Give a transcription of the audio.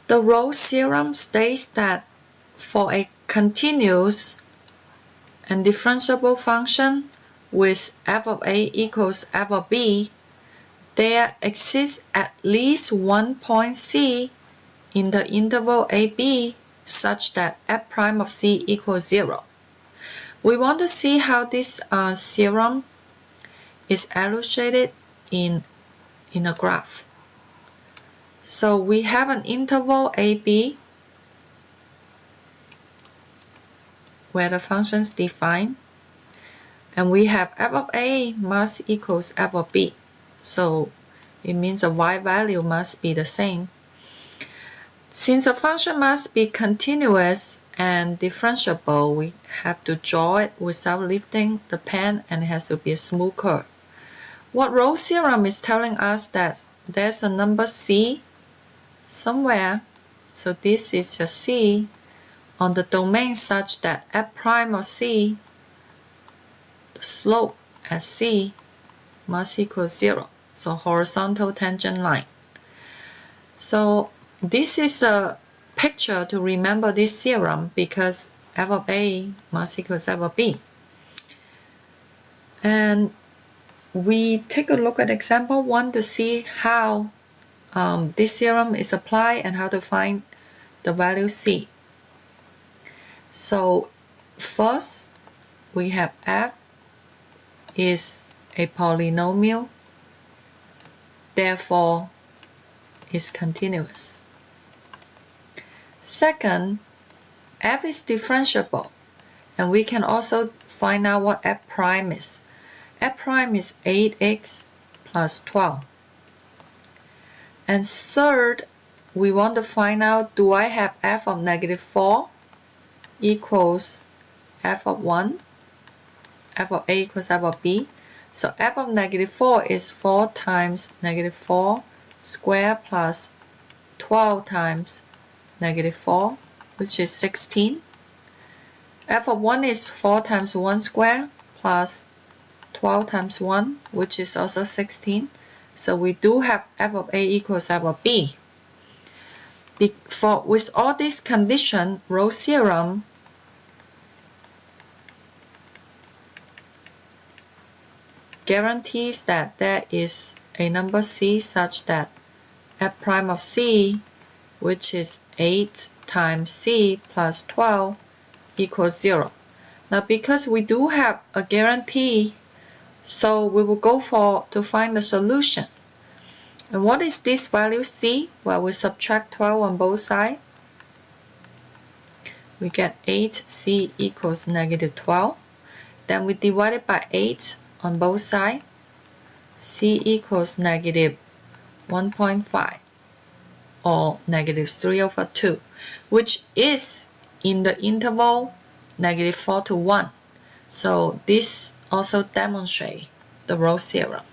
The Rolle theorem states that for a continuous and differentiable function with f of a equals f of b, there exists at least one point C in the interval AB such that f prime of C equals 0. We want to see how this theorem is illustrated in a graph. So we have an interval AB where the function is defined, and we have f of a must equals f of b. So it means the y value must be the same. Since the function must be continuous and differentiable, we have to draw it without lifting the pen, and it has to be a smooth curve. What Rolle theorem is telling us that there's a number C somewhere, so this is just C, on the domain such that f prime of C, the slope at C, must equal 0. So horizontal tangent line. So this is a picture to remember this theorem because f of a must equal f of b. And we take a look at example 1 to see how this theorem is applied and how to find the value C. So first, we have f is a polynomial, therefore is continuous. Second, f is differentiable, and we can also find out what f prime is. F prime is 8x plus 12. And third, we want to find out, do I have f of negative 4 equals f of 1, f of a equals f of b. So f of negative 4 is 4 times negative 4 squared plus 12 times negative 4, which is 16. F of 1 is 4 times 1 squared plus 12 times 1, which is also 16. So we do have f of a equals f of b. With all these conditions, Rolle theorem guarantees that there is a number C such that f prime of C, which is 8 times C plus 12, equals 0. Now because we do have a guarantee, so we will go to find the solution. And what is this value C? Well, we subtract 12 on both sides. We get 8C equals negative 12. Then we divide it by 8 on both sides. C equals negative 1.5 or negative 3 over 2, which is in the interval negative 4 to 1. So this also demonstrates the Rolle theorem.